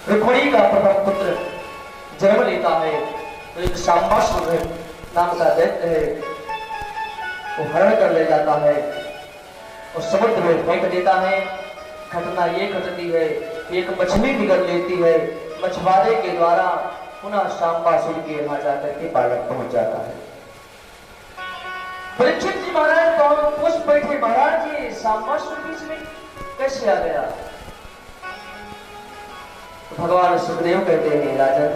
रुक्मिणी का प्रथम पुत्र जन्म लेता है तो एक शाम्बासुर नाम का दैत्य है, वो हरण कर ले जाता है और समुद्र में फेंक देता है। घटना ये घटती है, एक मछली निकल लेती है, मछुआरे के द्वारा पुनः शाम्बासुर के यहाँ जाकर के बालक पहुंच जाता है। परीक्षित जी महाराज तो पूछ बैठे, महाराज ये शाम्बासुर बीच में कैसे आ गया? तो भगवान सुखदेव कहते हैं, राजन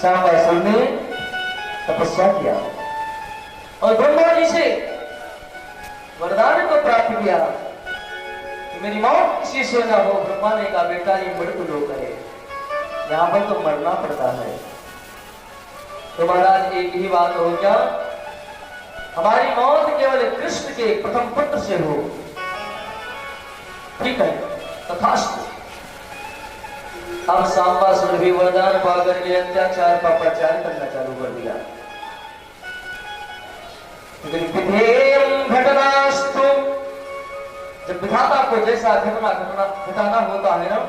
शाम्बासुर ने तपस्या किया और ब्रह्मा जी से वरदान को प्राप्त किया कि मेरी मौत किसी से ना हो। ब्रह्मा ने कहा, बेटा ये मृत्यु लोक है, यहाँ पर तो मरना पड़ता है। तो महाराज एक ही बात हो, क्या हमारी मौत केवल कृष्ण के प्रथम पुत्र से हो? ठीक है, तथास्तु। अब शाम्बासुर भी वरदान पाकर के अत्याचार पापाचार करना चालू कर दिया। घटनास्तु, जब विधाता को जैसा घटाना होता है ना,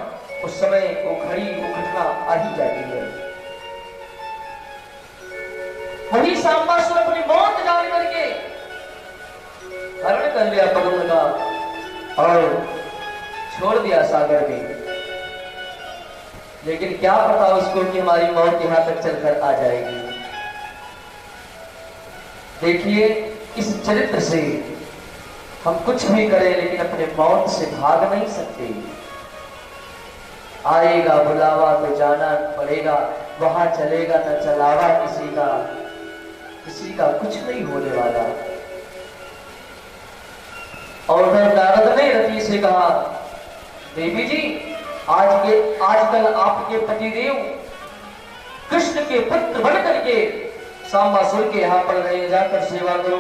उस समय वो घड़ी वो घटना आ ही जाती है। वही शाम्बासुर अपनी मौत जान करके हरण कर लिया पद्म का और छोड़ दिया सागर में। लेकिन क्या पता उसको कि हमारी मौत यहां तक चलकर आ जाएगी। देखिए, इस चरित्र से हम कुछ भी करें लेकिन अपने मौत से भाग नहीं सकते। आएगा बुलावा तो जाना पड़ेगा, वहां चलेगा न चलावा किसी का कुछ नहीं होने वाला। और नारद ने रति से कहा, देवी जी आजकल आपके पतिदेव कृष्ण के पुत्र बन करके शाम्बासुर के यहाँ पर रहे, जाकर सेवा करो।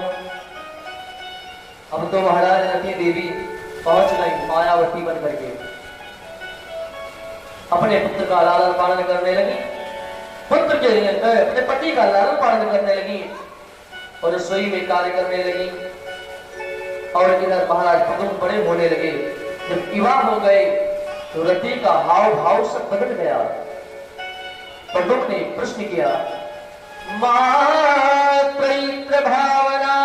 अब तो महाराज रति देवी पहुंच गई मायावती बन करके, अपने पुत्र का लालन पालन करने लगी, अपने पति का लालन पालन करने लगी और रसोई में कार्य करने लगी। और इधर महाराज पद्म बड़े होने लगे। जब विवाह हो गए तो रति का हाव भाव सब बदल गया। पद्म ने प्रश्न किया, मातृ भावना,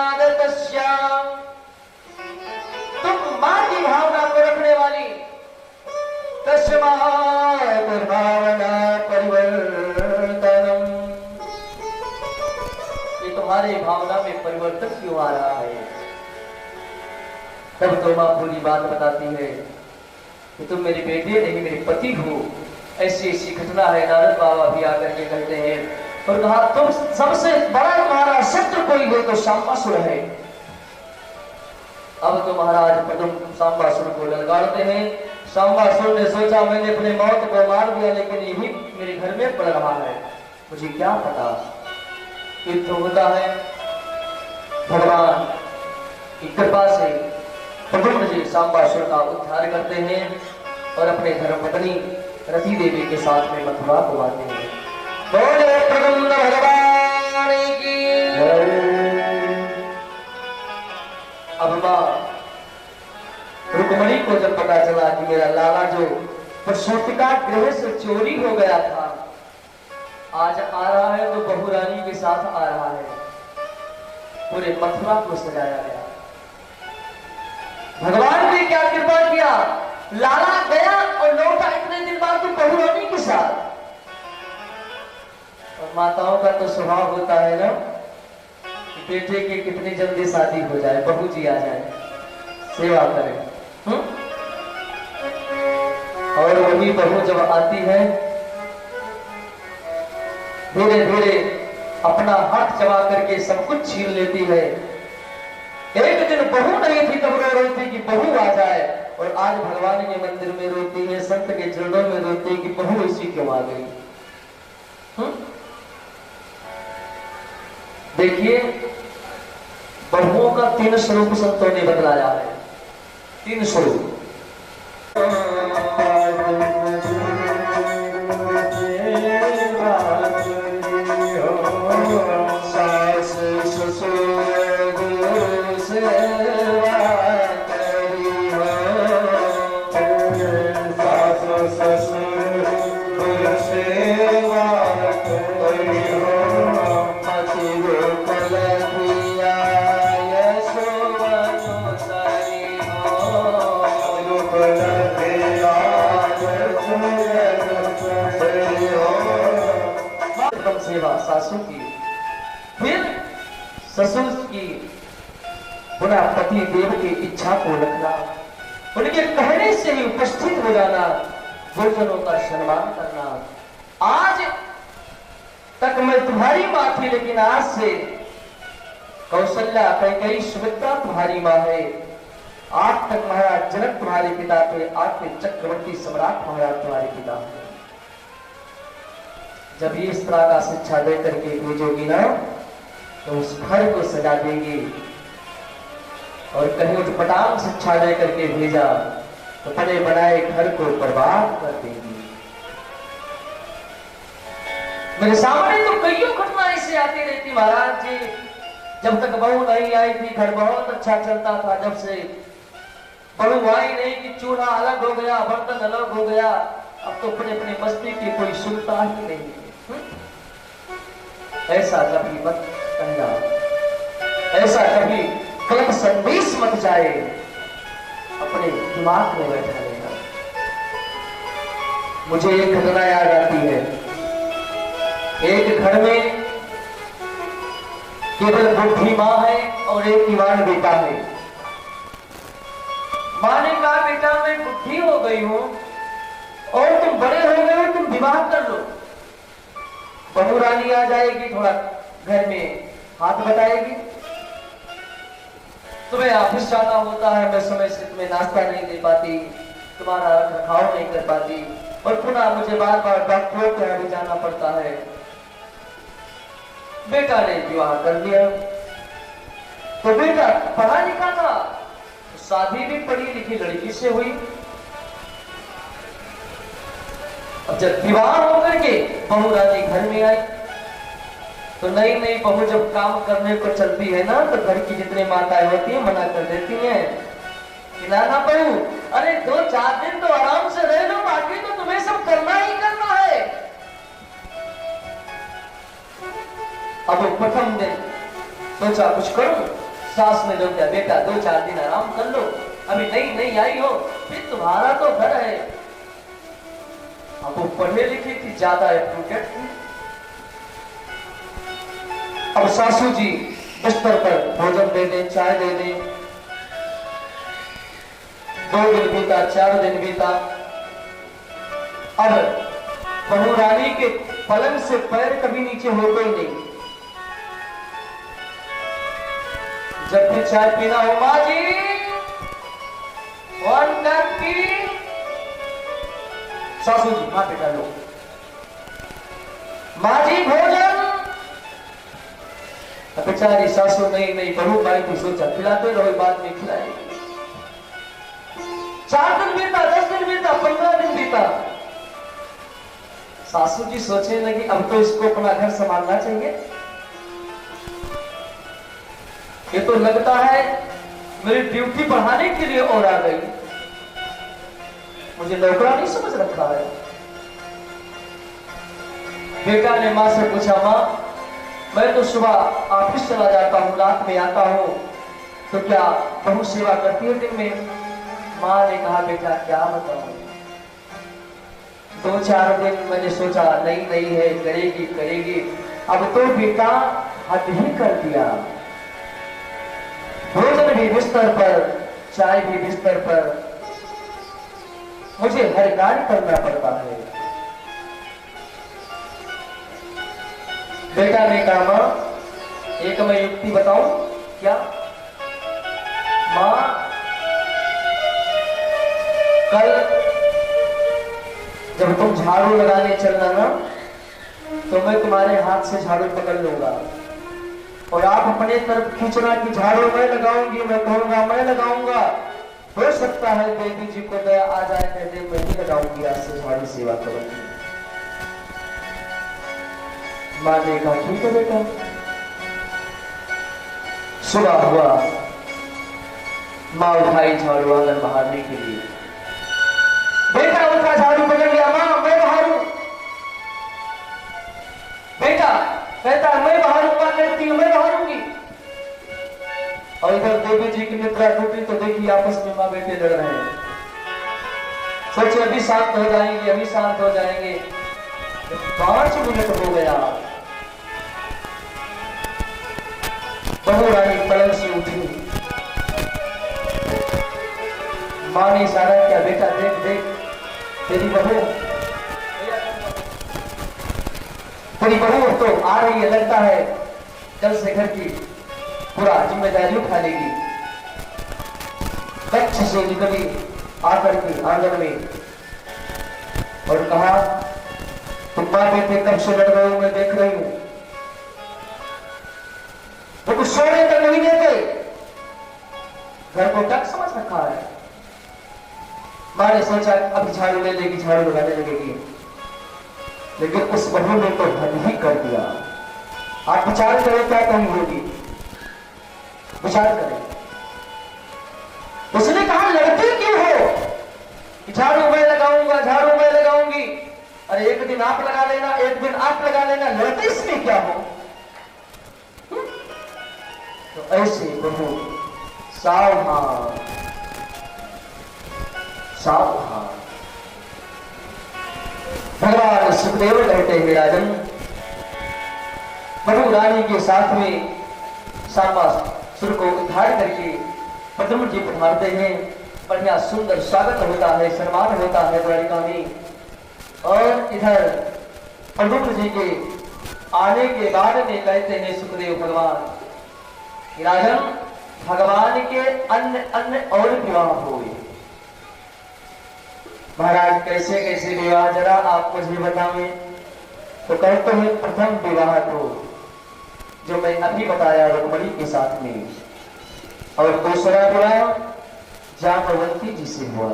तुम मां की भावना को रखने वाली, तस्मात् भावना परिवर्तनम, ये तुम्हारे भावना में परिवर्तन क्यों आ रहा है? तब तो मां पूरी बात बताती है कि तुम मेरी बेटी नहीं मेरे पति हो। ऐसी ऐसी घटना है। नारद बाबा भी आकर के कहते हैं और कहा, तुम सबसे बड़ा तुम्हारा शत्रु कोई हो तो शाम्बासुर है। अब तो महाराज पद्म शाम्बासुर को ललकारते हैं। शाम्बासुर ने सोचा, मैंने अपने मौत को मार दिया लेकिन ये भी मेरे घर में पड़ रहा है, मुझे क्या पता। युद्ध होता है, भगवान की कृपा से पद्म जी शाम्बासुर का उद्धार करते हैं और अपने धर्मपत्नी रति देवी के साथ में मथुरा को आते हैं। बोले पद्म भगवान की। अब मां रुक्मिणी को जब पता चला कि मेरा लाला जो प्रसूतिका गृह से चोरी हो गया था आज आ रहा है, तो बहू रानी के साथ आ रहा है, पूरे मथुरा को सजाया गया। भगवान ने क्या कृपा किया, लाला गया और लौटा इतने दिन बाद तो बहू रानी के साथ। और माताओं का तो स्वभाव होता है ना, बेटे की कितनी जल्दी शादी हो जाए, बहू जी आ जाए, सेवा करें। और वही बहू जब आती है धीरे धीरे अपना हाथ चबा करके सब कुछ छीन लेती है। एक दिन बहू नहीं थी तब रो रही थी कि बहू आ जाए, और आज भगवान के मंदिर में रोती है, संत के चरणों में रोती है कि बहू इसी क्यों आ गई। देखिए, बहुओं का 3 स्वरूप संतों ने बतलाया है, 3 स्वरूप। ससुर सासू की, फिर ससुर की पुनः पति देव की इच्छा को रखना, उनके कहने से ही उपस्थित हो जाना, गुरुजनों का सम्मान करना। आज तक मैं तुम्हारी मां थी, लेकिन आज से कौशल्या, कैकेयी, सुमित्रा तुम्हारी मां है। आज तक महाराज जनक तुम्हारे पिता थे, आज के चक्रवर्ती सम्राट महाराज तुम्हारे पिता हैं। जब ये इस तरह का शिक्षा दे करके भेजोगी ना, तो उस घर को सजा देंगे। और कहीं उठपटांग शिक्षा दे करके भेजा तो बने बनाए घर को बर्बाद कर देंगे। मेरे सामने तो कईयों घटनाएं ऐसी आती रहती महाराज जी। जब तक बहू नहीं आई थी, घर बहुत अच्छा चलता था। जब से बहू आई नहीं कि चूल्हा अलग हो गया, बर्तन अलग हो गया। अब तो अपने अपने मस्ती की कोई सुनता ही नहीं। ऐसा कभी मत कहना, ऐसा कभी गलत संदेश मत जाए, अपने दिमाग में बैठा लेना। मुझे एक घटना याद आती है। एक घर में केवल बुढ़ी मां है और एक युवान बेटा है। मां ने कहा, बेटा मैं बुढ़ी हो गई हूं और तुम बड़े हो गए हो, तुम विवाह कर लो। बहू रानी आ जाएगी, थोड़ा घर में हाथ बटाएगी। तुम्हें ऑफिस जाना होता है, मैं समय से तुम्हें नाश्ता नहीं दे पाती, तुम्हारा रखरखाव नहीं कर पाती, और पुनः मुझे बार बार डॉक्टरों के यहाँ भी जाना पड़ता है। बेटा ने विवाह कर दिया। तो बेटा पढ़ा लिखा था, शादी भी पढ़ी लिखी लड़की से हुई। अब जब विवाह होकर के बहू रानी घर में आई, तो नई नई बहू जब काम करने को चलती है ना, तो घर की जितने माताएं होती हैं मना कर देती हैं कि ना बहू, अरे 2-4 दिन तो आराम से रह लो, बाकी तो तुम्हें सब करना ही करना है। अब प्रथम दिन सोचा कुछ करो, सास ने जो क्या, बेटा 2-4 दिन आराम कर लो, अभी नई नई आई हो, फिर तुम्हारा तो घर है। अब वो पढ़े लिखी थी, ज्यादा एजुकेटेड थी। अब सासू जी बिस्तर पर भोजन दे दें, चाय दे दें। 2 दिन बीता, 4 दिन बीता। अब बहू रानी के पलंग से पैर कभी नीचे होते ही नहीं। जब भी चाय पीना हो, माँ जी 1 कप की, सासू जी माँ बेटा लो, माँ जी भोजन। बेचारी सासू नहीं बहू भाई को सोचा खिलाते रहो, बाद में खिलाएगी। 4 दिन बीता, 10 दिन बीता, 15 दिन बीता। सासू जी सोचने लगी अब तो इसको अपना घर संभालना चाहिए। ये तो लगता है मेरी ड्यूटी बढ़ाने के लिए और आ गई, मुझे नौकरा नहीं समझ रखा है। बेटा ने मां से पूछा, मां मैं तो सुबह ऑफिस चला जाता हूँ, रात में आता हूँ, तो क्या बहू सेवा करती है दिन में? मां ने कहा, बेटा क्या बताऊं, 2-4 दिन मैंने सोचा नहीं है, करेगी। अब तो बेटा हद ही कर दिया। भोजन भी बिस्तर पर, चाय भी बिस्तर पर, मुझे हर कार्य करना पड़ता है। बेटा ने कहा, मां एक मैं युक्ति बताऊं क्या? मां कल जब तुम झाड़ू लगाने चलना ना, तो मैं तुम्हारे हाथ से झाड़ू पकड़ लूंगा और आप अपने तरफ खींचना कि झाड़ू मैं लगाऊंगी, मैं कहूंगा मैं लगाऊंगा। हो सकता है देवी जी को दया आ जाए, कहते मैं नहीं लगाऊंगी, आज से तुम्हारी सेवा करूंगी। मां ने कहा, ठीक है बेटा। सुबह हुआ, मां उठाई झाड़ू आंगन बहारने के लिए। बेटा उठा, झाड़ू पकड़ लिया, मां मैं बहारूं। बेटा कहता मैं बहारूंगा, कहती हूं मैं बहारूंगी। और इधर देवी जी की निद्रा टूटी तो देखिए आपस में मां बेटे लड़ रहे हैं। सोचे अभी शांत हो जाएंगे, अभी शांत हो जाएंगे। 5 मिनट हो गया, बहू रानी पलंग से उठी, मां ने इशारा किया, बेटा देख देख तेरी बहू तो आ रही है, लगता है कल से घर की पूरा जिम्मेदारी उठा लेगी। कच्छ से निकली आकर के आंगन में और कहा, तुम मां बेटे कब से लड़ रहे हो, मैं देख रही हूं, वो कुछ सोने तक नहीं देते, घर को टक समझ रखा है। मां ने सोचा अभी झाड़ू ले लेगी, झाड़ू लगाने लगेगी, लेकिन उस बहू ने तो हद ही कर दिया। आप विचार करें क्या कमी होगी, विचार करें। उसने कहा लड़ते क्यों हो, झाड़ू मैं लगाऊंगा, झाड़ू मैं लगाऊंगी। अरे एक दिन आप लगा लेना, एक दिन आप लगा लेना, लड़ते इसमें क्या हो। तो ऐसे बहू सावधान सावधान। भगवान सुखदेव कहते हैं, राजन बहू रानी के साथ में सांबासुर को उद्धार करके पद्म जी पधारते हैं। बढ़िया सुंदर स्वागत होता है, सम्मान होता है द्वारिका में। और इधर पद्म जी के आने के बाद में कहते हैं सुखदेव भगवान, राजन भगवान के अन्य अन्य और विवाह हुए। महाराज कैसे कैसे विवाह, जरा आप मुझे बताएं। तो कहते हैं प्रथम विवाह तो जो मैं अभी बताया रुक्मणी के साथ में, और दूसरा विवाह जामवंती जी से हुआ,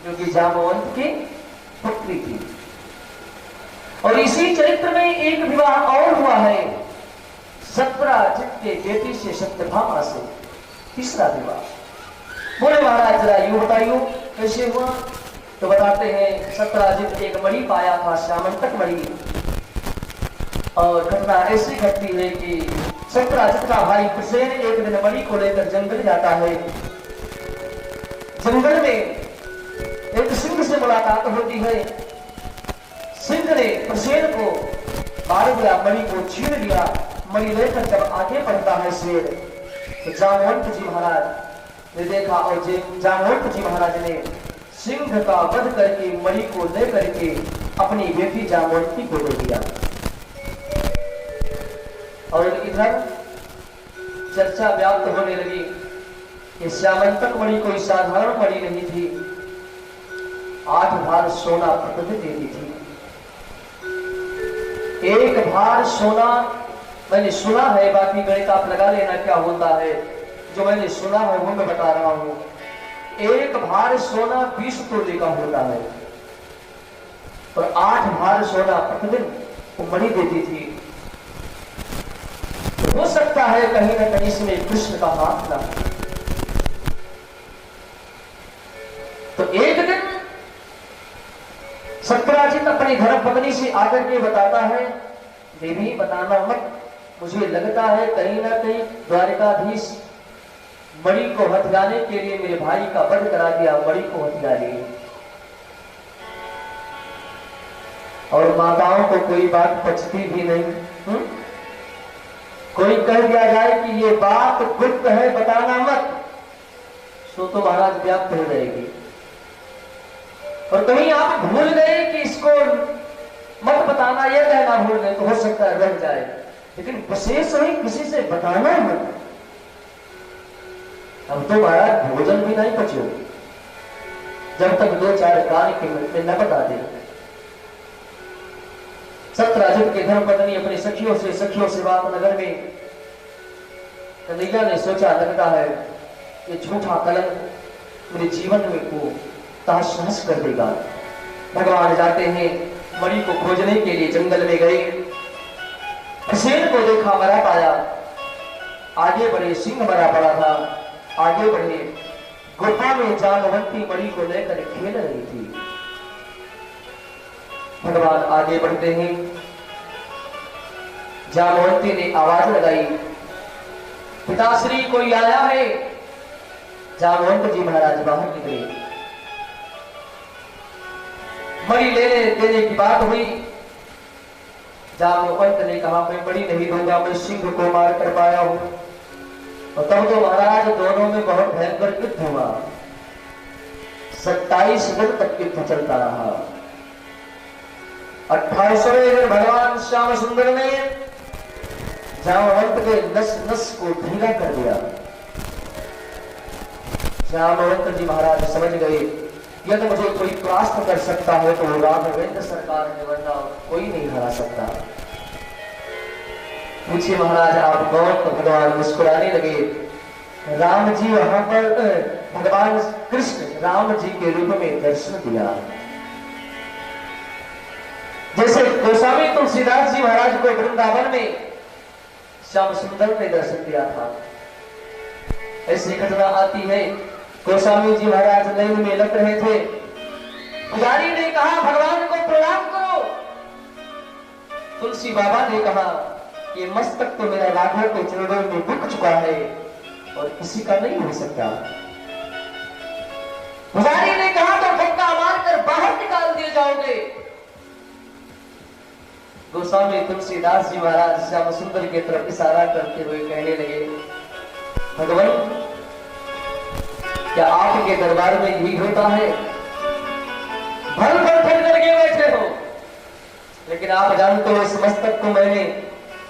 जो कि जामवंत की पुत्री थी। और इसी चरित्र में एक विवाह और हुआ है सत्राजित के बेटी से, सत्यभामा से, तीसरा विवाह। बोले महाराज जरा यूं बताइयो कैसे हुआ। तो बताते हैं सत्राजित एक मणि पाया था, श्यामंतक मणि। और घटना ऐसी घटती है कि सत्राजित का भाई प्रसेन एक दिन मणि को लेकर जंगल जाता है। जंगल में एक सिंह से मुलाकात होती है। सिंह ने प्रसेन को मार दिया, मणि को छीन लिया। मणि लेकर जब आगे बढ़ता है शेर, तो जामवंत जी महाराज ने देखा, और जामवंत जी महाराज ने सिंह का वध करके मणि को लेकर के अपनी बेटी जामवंती को दे दिया। और इधर चर्चा व्याप्त होने लगी कि श्यामंतक मणि कोई साधारण मणि नहीं थी, 8 भार सोना प्रतिदिन देती थी। एक भार सोना मैंने सुना है, बाकी गणित आप लगा लेना क्या होता है। जो मैंने सुना है वो मैं बता रहा हूं। एक भार सोना 20 तोले का होता है, और 8 भार सोना प्रतिदिन वो मणि देती थी। हो सकता है कहीं ना कहीं इसमें कृष्ण का हाथ था। तो एक दिन सत्राजित अपनी धर्मपत्नी से आकर के बताता है, देवी बताना मत, मुझे लगता है कहीं ना कहीं द्वारिकाधीश मणि को हथियाने के लिए मेरे भाई का वध करा दिया, मणि को हथिया लिए। और माताओं को कोई बात पचती भी नहीं। कोई कह दिया जाए कि ये बात गुप्त है, बताना मत, सो तो महाराज व्याप्त हो जाएगी। और कहीं आप भूल गए कि इसको मत बताना, ये कहना भूल गए तो हो सकता है रह जाए, लेकिन विशेष नहीं किसी से बताना मत। अब तो महाराज भोजन भी नहीं पचो जब तक 2-4 कार्य के में न बता दे। सत्राजित की धर्मपत्नी अपनी सखियों से बात नगर में, कन्हैया ने सोचा लगता है ये झूठा कलंक मेरे जीवन में को तहस कर देगा। भगवान जाते हैं, मणि को खोजने के लिए जंगल में गए। प्रसेन को देखा, मरा पाया। आगे बढ़े, सिंह मरा पड़ा था। आगे बढ़े, गुफा में जामवंती मणि को लेकर खेल रही थी। भगवान आगे बढ़ते हैं, जामवंती ने आवाज लगाई, पिताश्री कोई आया है। जामवंत जी महाराज बाहर निकले। मणि लेने देने की बात हुई। जामवंत ने कहा मैं बड़ी नहीं दूंगा, मैं सिंह को मार कर पाया हूं। और तब तो महाराज दोनों में बहुत भयंकर युद्ध हुआ। 27 दिन तक युद्ध चलता रहा। 28वें दिन भगवान श्याम सुंदर ने जामवंत के नस नस को ढीला कर दिया। जामवंत जी महाराज समझ गए यदि मुझे कोई परास्त कर सकता है तो राघवेंद्र सरकार ने, वरना कोई नहीं हरा सकता। पूछिए महाराज आप कौन? तो भगवान मुस्कुराने लगे। राम जी वहां पर भगवान कृष्ण राम जी के रूप में दर्शन दिया। जैसे गोस्वामी तुलसीदास जी महाराज को वृंदावन में श्याम सुंदर ने दर्शन दिया था, ऐसी घटना आती है। गोस्वामी जी महाराज लाइन में लग रहे थे, पुजारी ने कहा भगवान को प्रणाम करो। तुलसी बाबा ने कहा ये मस्तक तो मेरा राघव के चरणों में बिक चुका है और किसी का नहीं हो सकता। पुजारी ने कहा तो धक्का मारकर बाहर निकाल दिए जाओगे। गोस्वामी तुलसीदास जी महाराज श्याम सुंदर की तरफ इशारा करते हुए कहने लगे, भगवान क्या आपके दरबार में यही होता है? भर भर फिर करके बैठे हो, लेकिन आप जानते हो इस मस्तक को मैंने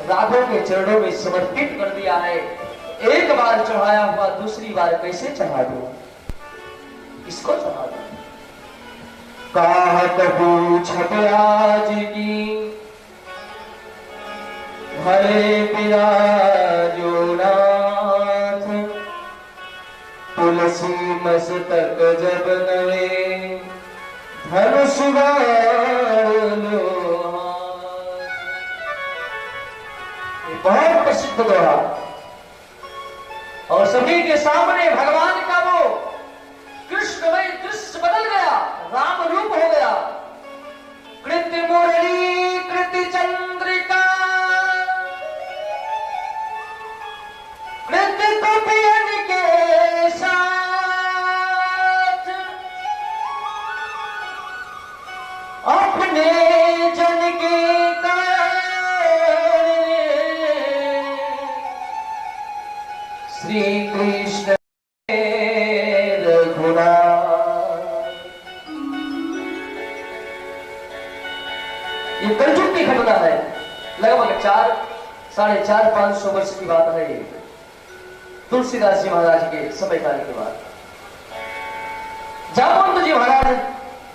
राघव के चरणों में समर्पित कर दिया है। एक बार चढ़ाया हुआ दूसरी बार कैसे चढ़ा दूं? किसको चढ़ा दूं? कहत पूछत आज की भले बिराजो नाथ, तुलसी मस्तक जब नवे धनुष लो। बहुत प्रसिद्ध दोहा और सभी के सामने भगवान का वो कृष्णमय दृश्य बदल गया, राम रूप हो गया। कृति मुरली कृति चंद्रिका कृति कपियन के साथ अपने जन के श्री कृष्ण रघुनाथ। ये कलयुग की घटना है, लगभग 400-500 वर्ष की बात है। तुलसीदास जी महाराज के समय काल के बाद जामवंत जी महाराज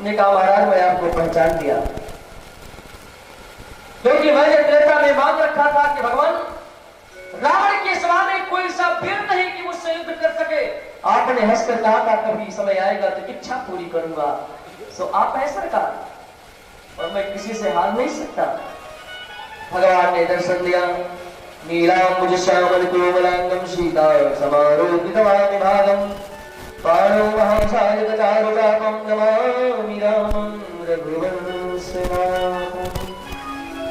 ने कहा महाराज मैं आपको पहचान लिया, क्योंकि मैंने त्रेता में मांग रखा था कि भगवान रावण के सभा में कोई सा वीर नहीं कि मुझसे युद्ध कर सके। आपने हंसकर कहा था कभी समय आएगा तो इच्छा पूरी करूंगा। सो आप है सरकार और मैं किसी से हार नहीं सकता। भगवान ने दर्शन दिया। नीलांबुज श्यामल कोमलांगम सीता समारोपितवानि भागम पाणो महासायकचारुचापं नमामि रामं रघुवंशनाथं।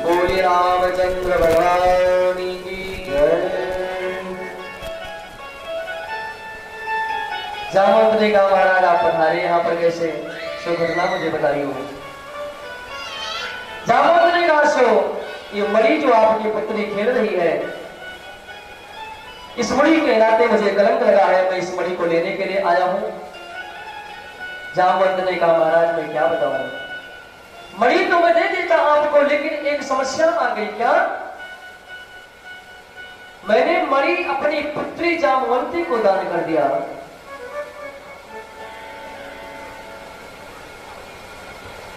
बोले रामचंद्र भगवान की जय। जामवंत ने कहा महाराज आप पधारे यहाँ पर कैसे? सो घटना मुझे बताइए। जामवंत ने कहा सो ये मणि जो आपकी पुत्री खेल रही है, इस मणि के नाते मुझे कलंक लगा है, मैं इस मणि को लेने के लिए आया हूं। जामवंत ने कहा महाराज मैं क्या बताऊं, मणि तो मैं दे देता आपको, लेकिन एक समस्या आ गई। क्या? मैंने मणि अपनी पुत्री जामवंती को दान कर दिया।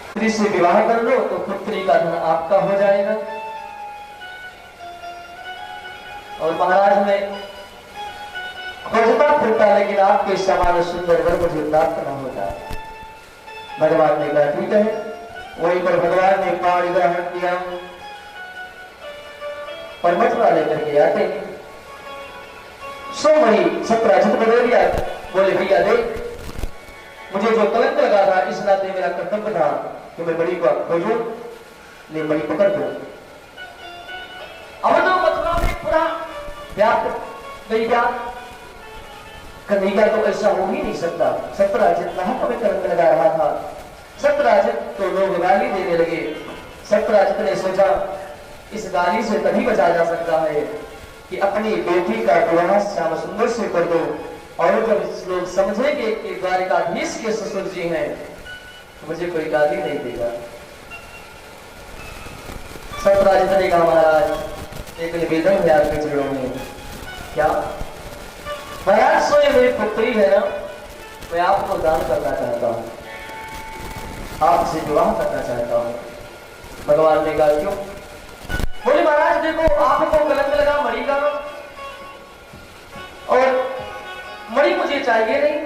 पुत्री से विवाह कर लो तो पुत्री का धन आपका हो जाएगा। और महाराज में खोजता फिरता लेकिन आपके समान सुंदर वर मुझे प्राप्त न होता। भगवान ने कहा ठीक है। वहीं पर भगवान ने पाणी ग्रहण किया और मथुरा लेकर के आते सो मणि 17 झट बदल दिया। बोले भैया देख, मुझे जो कलंक लगा था इस नाते मेरा कर्तव्य था कि मैं मणि को खोजूं, ले मणि पकड़ दो। अब तो मथुरा में पूरा व्याप्त गई बात। कन्हैया तो ऐसा हो ही नहीं सकता। 17 जितना हमें कलंक लगा रहा था। 17 तो लोग गाली देने लगे। 17 ने सोचा इस गाली से तभी बचा जा सकता है कि अपनी बेटी का विवाह श्याम सुंदर से कर दो। और जब लोग समझेंगे कि द्वारिकाधीश के ससुर जी हैं तो मुझे कोई गाली नहीं देगा। सतराजित ने कहा महाराज एक निवेदन है आपके चरणों में। क्या महाराज? सो ये मेरी पुत्री है ना, मैं आपको दान करना चाहता हूँ, आपसे विवाह करना चाहता हूँ। भगवान ने कहा क्यों? बोले महाराज देखो आपको कलंक लगा मणि का, और मणि मुझे चाहिए नहीं,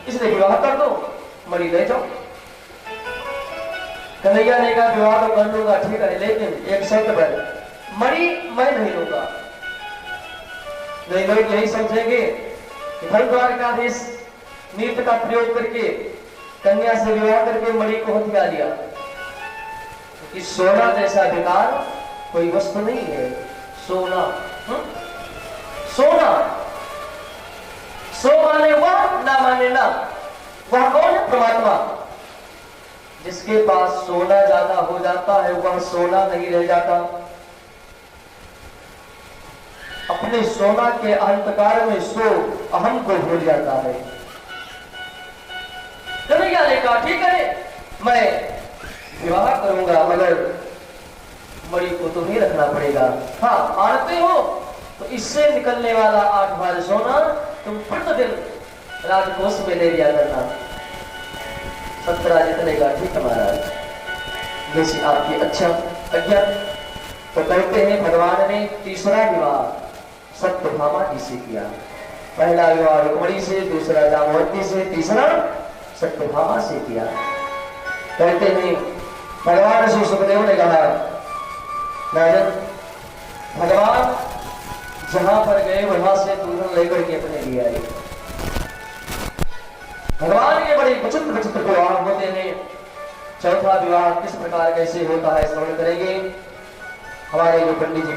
इसलिए विवाह कर दो, मणि ले जाओ। कन्हैया ने कहा विवाह तो कर लूंगा ठीक है, लेकिन एक शर्त पर, मणि मैं नहीं लूंगा। नहीं लोग यही समझेंगे कि भर द्वारकाधीश नीति का प्रयोग करके कन्या से विवाह करके मणि को हथिया लिया। कि सोना जैसा विकार कोई वस्तु नहीं है। सोना सोना, सो माने वह, ना माने ना। वह कौन है? परमात्मा। जिसके पास सोना ज्यादा हो जाता है वह सोना नहीं रह जाता। अपने सोना के अहंकार में सो अहम को भूल जाता है। कन्हैया ने कहा ठीक है मैं विवाह करूंगा, मगर मणि को तुम्हें रखना पड़ेगा। हाँ मानते हो तो इससे निकलने वाला 8 भार सोना तुम प्रतिदिन राजकोष में ले लिया करना। सत्यराजित ने कहा ठीक है महाराज, जैसी आपकी अच्छा आज्ञा। तो कहते हैं भगवान ने तीसरा विवाह सत्यभामा जी से किया। पहला विवाह रुक्मिणी से, दूसरा जामवंती से, तीसरा सत्यभामा से किया। कहते हैं भगवान श्री सुखदेव ने कहा राजन भगवान जहां पर गए वहां से दुल्हन लेकर के अपने लिए आए। भगवान के बड़े विचित्र विचित्र विवाह होते हैं। चौथा विवाह किस प्रकार कैसे होता है श्रवण करेंगे। हमारे जो पंडित जी